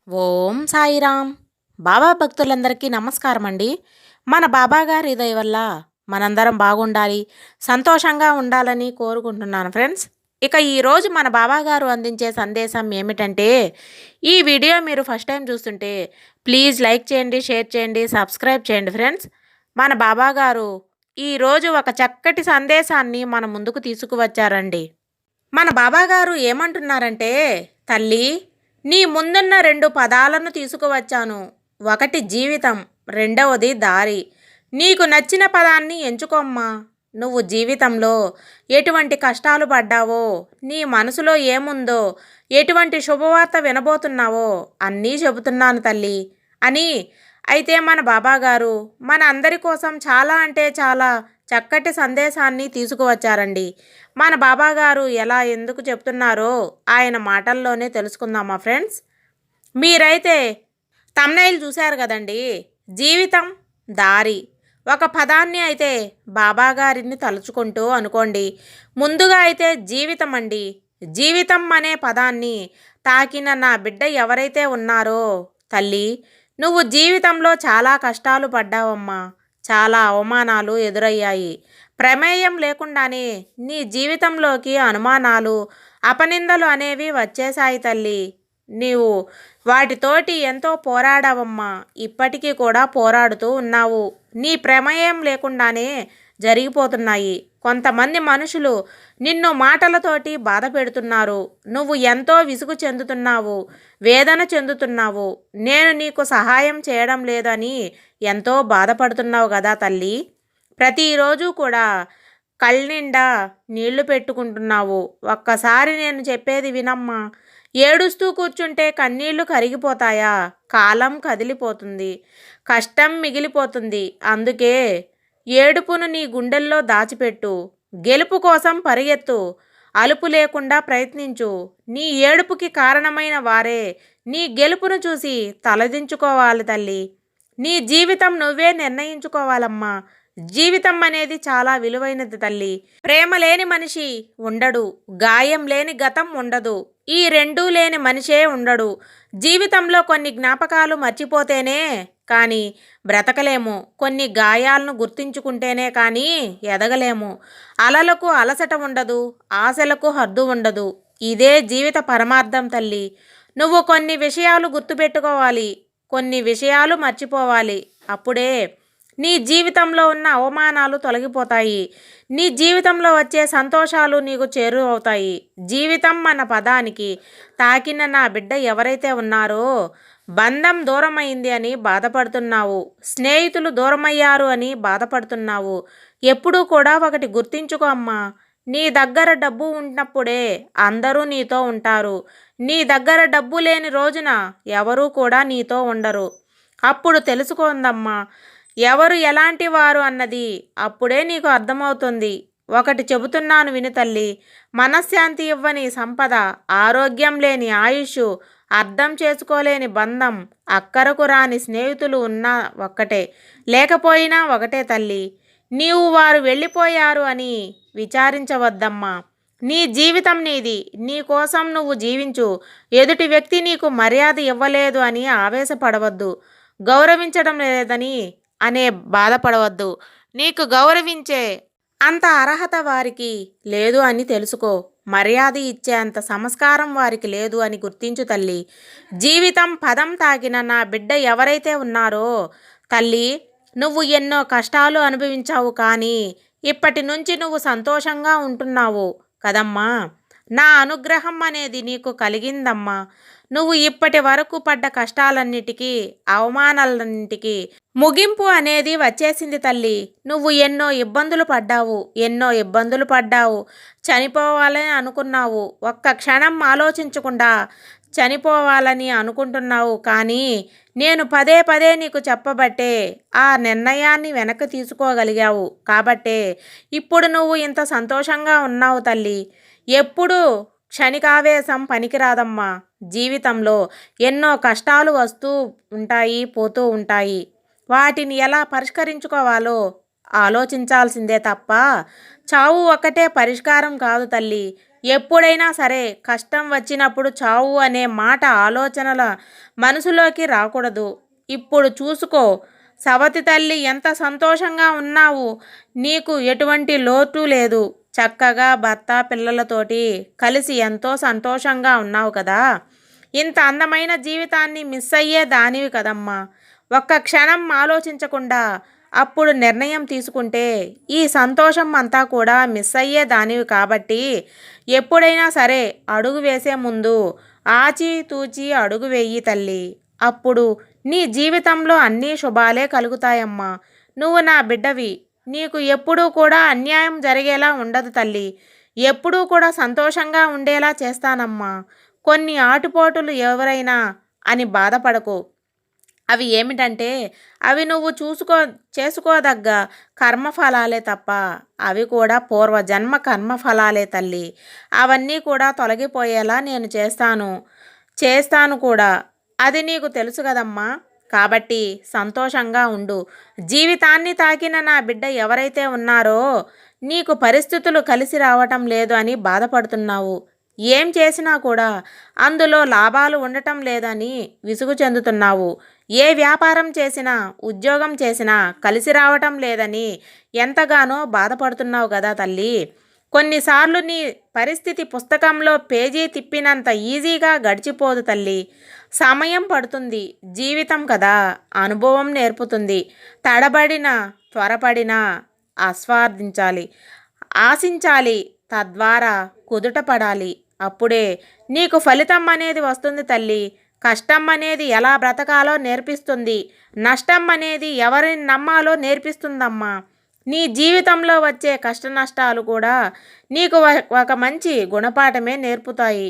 ఓం సాయిరామ్. బాబా భక్తులందరికీ నమస్కారం అండి. మన బాబా గారి దయ వల్ల మనందరం బాగుండాలి, సంతోషంగా ఉండాలని కోరుకుంటున్నాను ఫ్రెండ్స్. ఇక ఈరోజు మన బాబా గారు అందించే సందేశం ఏమిటంటే, ఈ వీడియో మీరు ఫస్ట్ టైం చూస్తుంటే ప్లీజ్ లైక్ చేయండి, షేర్ చేయండి, సబ్స్క్రైబ్ చేయండి ఫ్రెండ్స్. మన బాబా గారు ఈరోజు ఒక చక్కటి సందేశాన్ని మన ముందుకు తీసుకువచ్చారండి. మన బాబా గారు ఏమంటున్నారంటే, తల్లి, నీ ముందున్న రెండు పదాలను తీసుకువచ్చాను. ఒకటి జీవితం, రెండవది దారి. నీకు నచ్చిన పదాన్ని ఎంచుకోమ్మా. నువ్వు జీవితంలో ఎటువంటి కష్టాలు పడ్డావో, నీ మనసులో ఏముందో, ఎటువంటి శుభవార్త వినబోతున్నావో అన్నీ చెబుతున్నాను తల్లి అని. అయితే మన బాబాగారు మన అందరి కోసం చాలా అంటే చాలా చక్కటి సందేశాన్ని తీసుకువచ్చారండి. మన బాబాగారు ఎలా ఎందుకు చెప్తున్నారో ఆయన మాటల్లోనే తెలుసుకుందామా ఫ్రెండ్స్. మీరైతే తమ్నైల్ చూశారు కదండి. జీవితం, దారి, ఒక పదాన్ని అయితే బాబాగారిని తలుచుకుంటూ అనుకోండి. ముందుగా అయితే జీవితం అండి. జీవితం అనే పదాన్ని తాకిన నా బిడ్డ ఎవరైతే ఉన్నారో, తల్లి, నువ్వు జీవితంలో చాలా కష్టాలు పడ్డావమ్మా. చాలా అవమానాలు ఎదురయ్యాయి. ప్రమేయం లేకుండానే నీ జీవితంలోకి అనుమానాలు, అపనిందలు అనేవి వచ్చేశాయి తల్లి. నీవు వాటితోటి ఎంతో పోరాడావమ్మా. ఇప్పటికీ కూడా పోరాడుతూ ఉన్నావు. నీ ప్రమేయం లేకుండానే జరిగిపోతున్నాయి. కొంతమంది మనుషులు నిన్ను మాటలతోటి బాధ పెడుతున్నారు. నువ్వు ఎంతో విసుగు చెందుతున్నావు, వేదన చెందుతున్నావు. నేను నీకు సహాయం చేయడం లేదని ఎంతో బాధపడుతున్నావు కదా తల్లి. ప్రతిరోజు కూడా కళ్ళనిండా నీళ్లు పెట్టుకుంటున్నావు. ఒక్కసారి నేను చెప్పేది వినమ్మా. ఏడుస్తూ కూర్చుంటే కన్నీళ్లు కరిగిపోతాయా? కాలం కదిలిపోతుంది, కష్టం మిగిలిపోతుంది. అందుకే ఏడుపును నీ గుండెల్లో దాచిపెట్టు. గెలుపు కోసం పరిగెత్తు. అలుపు లేకుండా ప్రయత్నించు. నీ ఏడుపుకి కారణమైన వారే నీ గెలుపును చూసి తలదించుకోవాలి తల్లి. నీ జీవితం నువ్వే నిర్ణయించుకోవాలమ్మా. జీవితం అనేది చాలా విలువైనది తల్లి. ప్రేమ లేని మనిషి ఉండడు, గాయం లేని గతం ఉండదు, ఈ రెండూ లేని మనిషే ఉండడు. జీవితంలో కొన్ని జ్ఞాపకాలు మర్చిపోతేనే కానీ బ్రతకలేము. కొన్ని గాయాలను గుర్తించుకుంటేనే కానీ ఎదగలేము. అలలకు అలసట ఉండదు, ఆశలకు హద్దు ఉండదు. ఇదే జీవిత పరమార్థం తల్లి. నువ్వు కొన్ని విషయాలు గుర్తుపెట్టుకోవాలి, కొన్ని విషయాలు మర్చిపోవాలి. అప్పుడే నీ జీవితంలో ఉన్న అవమానాలు తొలగిపోతాయి. నీ జీవితంలో వచ్చే సంతోషాలు నీకు చేరువవుతాయి. జీవితం అన్న పదానికి తాకిన నా బిడ్డ ఎవరైతే ఉన్నారో, బంధం దూరమైంది అని బాధపడుతున్నావు, స్నేహితులు దూరమయ్యారు అని బాధపడుతున్నావు. ఎప్పుడూ కూడా ఒకటి గుర్తించుకో అమ్మా. నీ దగ్గర డబ్బు ఉన్నప్పుడే అందరూ నీతో ఉంటారు. నీ దగ్గర డబ్బు లేని రోజున ఎవరూ కూడా నీతో ఉండరు. అప్పుడు తెలుసుకోందమ్మా, ఎవరు ఎలాంటి వారు అన్నది అప్పుడే నీకు అర్థమవుతుంది. ఒకటి చెబుతున్నాను విను తల్లి. మనశ్శాంతి ఇవ్వని సంపద, ఆరోగ్యం లేని ఆయుష్, అర్థం చేసుకోలేని బంధం, అక్కరకు రాని స్నేహితులు ఉన్నా ఒక్కటే, లేకపోయినా ఒకటే తల్లి. నీవు వారు వెళ్ళిపోయారు అని విచారించవద్దమ్మా. నీ జీవితం నీది. నీ కోసం నువ్వు జీవించు. ఎదుటి వ్యక్తి నీకు మర్యాద ఇవ్వలేదు అని ఆవేశపడవద్దు. గౌరవించడం లేదని అనే బాధపడవద్దు. నీకు గౌరవించే అంత అర్హత వారికి లేదు అని తెలుసుకో. మర్యాద ఇచ్చే అంత సంస్కారం వారికి లేదు అని గుర్తించు తల్లి. జీవితం పదం తాకిన నా బిడ్డ ఎవరైతే ఉన్నారో, తల్లి, నువ్వు ఎన్నో కష్టాలు అనుభవించావు, కానీ ఇప్పటి నుంచి నువ్వు సంతోషంగా ఉంటున్నావు కదమ్మా. నా అనుగ్రహం అనేది నీకు కలిగిందమ్మా. నువ్వు ఇప్పటి వరకు పడ్డ కష్టాలన్నిటికీ, అవమానాలన్నిటికీ ముగింపు అనేది వచ్చేసింది తల్లి. నువ్వు ఎన్నో ఇబ్బందులు పడ్డావు. చనిపోవాలని అనుకున్నావు. ఒక్క క్షణం ఆలోచించకుండా చనిపోవాలని అనుకుంటున్నావు. కానీ నేను పదే పదే నీకు చెప్పబట్టే ఆ నిర్ణయాన్ని వెనక్కి తీసుకోగలిగావు. కాబట్టే ఇప్పుడు నువ్వు ఇంత సంతోషంగా ఉన్నావు తల్లి. ఎప్పుడు క్షణికావేశం పనికిరాదమ్మా. జీవితంలో ఎన్నో కష్టాలు వస్తూ ఉంటాయి, పోతూ ఉంటాయి. వాటిని ఎలా పరిష్కరించుకోవాలో ఆలోచించాల్సిందే తప్ప చావు ఒక్కటే పరిష్కారం కాదు తల్లి. ఎప్పుడైనా సరే కష్టం వచ్చినప్పుడు చావు అనే మాట ఆలోచనల మనసులోకి రాకూడదు. ఇప్పుడు చూసుకో, సవతి తల్లి ఎంత సంతోషంగా ఉన్నావు. నీకు ఎటువంటి లోటు లేదు. చక్కగా భర్త పిల్లలతోటి కలిసి ఎంతో సంతోషంగా ఉన్నావు కదా. ఇంత అందమైన జీవితాన్ని మిస్ అయ్యే దానివి కదమ్మా. ఒక్క క్షణం ఆలోచించకుండా అప్పుడు నిర్ణయం తీసుకుంటే ఈ సంతోషం అంతా కూడా మిస్ అయ్యే దానివి కాబట్టి ఎప్పుడైనా సరే అడుగు వేసే ముందు ఆచితూచి అడుగు వేయి తల్లి. అప్పుడు నీ జీవితంలో అన్నీ శుభాలే కలుగుతాయమ్మా. నువ్వు నా బిడ్డవి. నీకు ఎప్పుడూ కూడా అన్యాయం జరిగేలా ఉండదు తల్లి. ఎప్పుడూ కూడా సంతోషంగా ఉండేలా చేస్తానమ్మా. కొన్ని ఆటుపోటులు ఎవరైనా అని బాధపడకు. అవి ఏమిటంటే అవి నువ్వు చేసుకోదగ్గ కర్మఫలాలే తప్ప అవి కూడా పూర్వజన్మ కర్మఫలాలే తల్లి. అవన్నీ కూడా తొలగిపోయేలా నేను చేస్తాను కూడా. అది నీకు తెలుసు కదమ్మా. కాబట్టి సంతోషంగా ఉండు. జీవితాన్ని తాకిన నా బిడ్డ ఎవరైతే ఉన్నారో నీకు పరిస్థితులు కలిసి రావటం లేదు అని బాధపడుతున్నావు. ఏం చేసినా కూడా అందులో లాభాలు ఉండటం లేదని విసుగు చెందుతున్నావు. ఏ వ్యాపారం చేసినా ఉద్యోగం చేసినా కలిసి రావటం లేదని ఎంతగానో బాధపడుతున్నావు కదా తల్లి. కొన్నిసార్లు నీ పరిస్థితి పుస్తకంలో పేజీ తిప్పినంత ఈజీగా గడిచిపోదు తల్లి. సమయం పడుతుంది. జీవితం కదా, అనుభవం నేర్పుతుంది. తడబడిన త్వరపడిన ఆస్వాదించాలి, ఆశించాలి, తద్వారా కుదుట పడాలి. అప్పుడే నీకు ఫలితం అనేది వస్తుంది తల్లి. కష్టం అనేది ఎలా బ్రతకాలో నేర్పిస్తుంది. నష్టం అనేది ఎవరిని నమ్మాలో నేర్పిస్తుందమ్మా. నీ జీవితంలో వచ్చే కష్ట నష్టాలు కూడా నీకు ఒక మంచి గుణపాఠమే నేర్పుతాయి.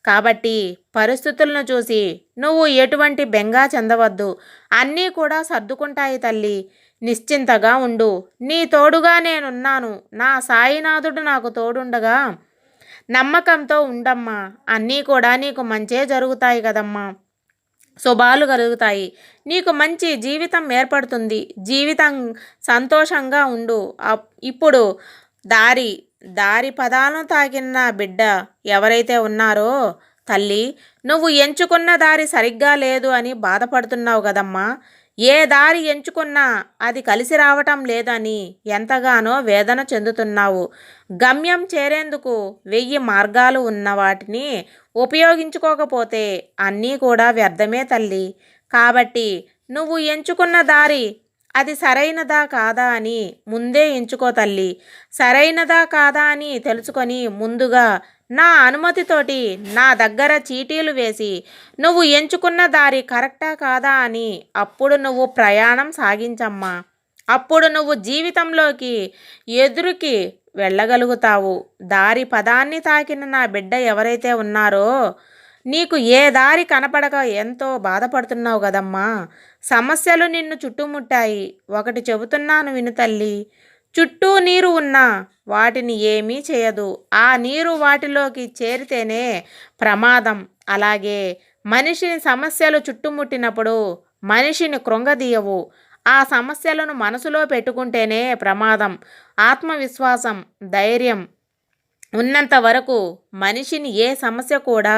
కాబట్టి పరిస్థితులను చూసి నువ్వు ఎటువంటి బెంగా చెందవద్దు. అన్నీ కూడా సర్దుకుంటాయి తల్లి. నిశ్చింతగా ఉండు. నీ తోడుగా నేనున్నాను. నా సాయినాథుడు నాకు తోడుండగా నమ్మకంతో ఉండమ్మా. అన్నీ కూడా నీకు మంచే జరుగుతాయి కదమ్మా. శుభాలు కలుగుతాయి. నీకు మంచి జీవితం ఏర్పడుతుంది. జీవితం సంతోషంగా ఉండు. ఇప్పుడు దారి పదాలను తాకిన బిడ్డ ఎవరైతే ఉన్నారో తల్లి, నువ్వు ఎంచుకున్న దారి సరిగ్గా లేదు అని బాధపడుతున్నావు కదమ్మా. ఏ దారి ఎంచుకున్నా అది కలిసి రావటం లేదని ఎంతగానో వేదన చెందుతున్నావు. గమ్యం చేరేందుకు 1000 మార్గాలు ఉన్న వాటిని ఉపయోగించుకోకపోతే అన్నీ కూడా వ్యర్థమే తల్లి. కాబట్టి నువ్వు ఎంచుకున్న దారి అది సరైనదా కాదా అని ముందే ఎంచుకో తల్లి. సరైనదా కాదా అని తెలుసుకొని ముందుగా నా అనుమతితోటి నా దగ్గర చీటీలు వేసి నువ్వు ఎంచుకున్న దారి కరెక్టా కాదా అని అప్పుడు నువ్వు ప్రయాణం సాగించమ్మా. అప్పుడు నువ్వు జీవితంలోకి ఎదురుకి వెళ్ళగలుగుతావు. దారి పదాన్ని తాకిన నా బిడ్డ ఎవరైతే ఉన్నారో నీకు ఏ దారి కనపడక ఎంతో బాధపడుతున్నావు కదమ్మా. సమస్యలు నిన్ను చుట్టుముట్టాయి. ఒకటి చెబుతున్నాను విను తల్లి. చుట్టూ నీరు ఉన్నా వాటిని ఏమీ చేయదు. ఆ నీరు వాటిలోకి చేరితేనే ప్రమాదం. అలాగే మనిషిని సమస్యలు చుట్టుముట్టినప్పుడు మనిషిని కృంగదీయవు. ఆ సమస్యలను మనసులో పెట్టుకుంటేనే ప్రమాదం. ఆత్మవిశ్వాసం, ధైర్యం ఉన్నంత వరకు మనిషిని ఏ సమస్య కూడా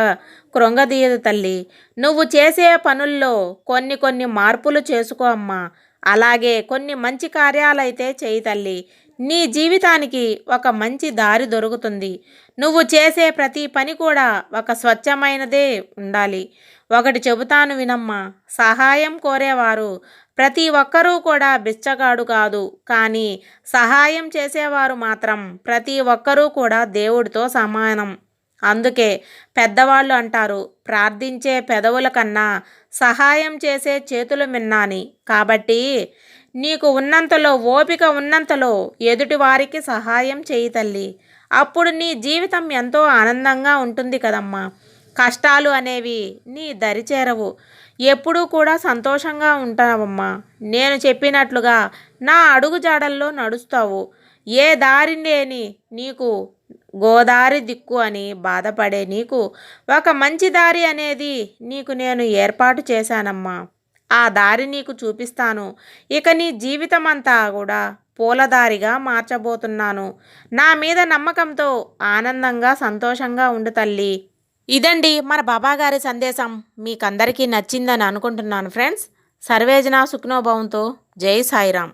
కృంగదీయదు తల్లి. నువ్వు చేసే పనుల్లో కొన్ని మార్పులు చేసుకో అమ్మా. అలాగే కొన్ని మంచి కార్యాలైతే చేయి తల్లి. నీ జీవితానికి ఒక మంచి దారి దొరుకుతుంది. నువ్వు చేసే ప్రతి పని కూడా ఒక స్వచ్ఛమైనదే ఉండాలి. ఒకటి చెబుతాను వినమ్మా. సహాయం కోరేవారు ప్రతి ఒక్కరూ కూడా బిచ్చగాడు కాదు. కానీ సహాయం చేసేవారు మాత్రం ప్రతి ఒక్కరూ కూడా దేవుడితో సమానం. అందుకే పెద్దవాళ్ళు అంటారు, ప్రార్థించే పెదవుల కన్నా సహాయం చేసే చేతులు మిన్నాని. కాబట్టి నీకు ఉన్నంతలో, ఓపిక ఉన్నంతలో ఎదుటి వారికి సహాయం చేయి తల్లి. అప్పుడు నీ జీవితం ఎంతో ఆనందంగా ఉంటుంది కదమ్మా. కష్టాలు అనేవి నీ దరి చేరవు. ఎప్పుడూ కూడా సంతోషంగా ఉంటావమ్మా. నేను చెప్పినట్లుగా నా అడుగు జాడల్లో నడుస్తావు. ఏ దారి లేని నీకు గోదారి దిక్కు అని బాధపడే నీకు ఒక మంచి దారి అనేది నీకు నేను ఏర్పాటు చేశానమ్మా. ఆ దారి నీకు చూపిస్తాను. ఇక నీ జీవితం అంతా కూడా పూలదారిగా మార్చబోతున్నాను. నా మీద నమ్మకంతో ఆనందంగా సంతోషంగా ఉండు తల్లి. ఇదండి మన బాబాగారి సందేశం. మీకందరికీ నచ్చిందని అనుకుంటున్నాను ఫ్రెండ్స్. సర్వేజన సుఖ్నో భవంతు. జై సాయిరాం.